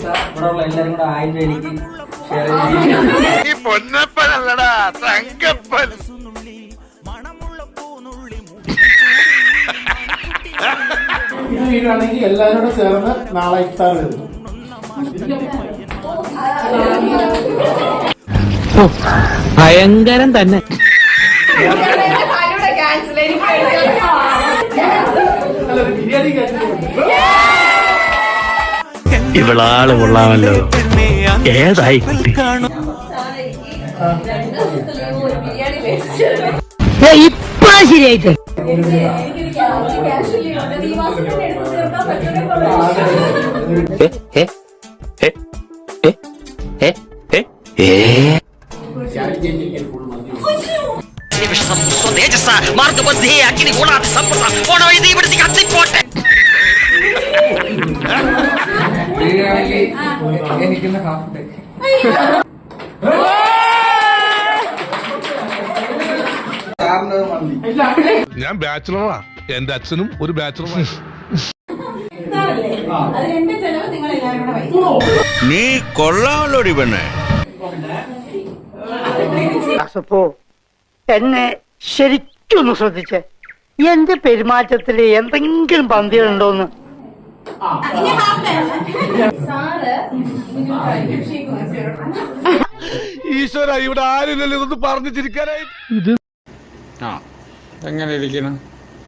ഇവിടെ ഉള്ള എല്ലാരും കൂടെ 1000 രൂപയ്ക്ക് ഷെയർ ഇത് വീടാണെങ്കിൽ എല്ലാവരും കൂടെ ചേർന്ന് നാളെ ഇഫ്താർ വരുന്നു. ഭയങ്കരം തന്നെ. ഇവളാള് കൊള്ളാമല്ലോ. ഏതായി കുട്ടി ഇപ്പഴാ ശരിയായിട്ട്. എനിക്കുന്ന ഹാഫ് ഡേ ഞാൻ ബാച്ചിലറാ. എന്റെ അച്ഛനും ഒരു ബാച്ചിലറാണ്. നീ കൊള്ളാമല്ലോടി പെണ്ണെ. എന്നെ ശരിക്കൊന്ന് ശ്രദ്ധിച്ചേ. എന്റെ പെരുമാറ്റത്തില് എന്തെങ്കിലും പന്തികളുണ്ടോന്ന്. ഈശ്വര, ഇവിടെ ആരില്ലല്ലോ ഇതൊന്ന് പറഞ്ഞു ചിരിക്കാനായി. എങ്ങനെ ഇരിക്കണം?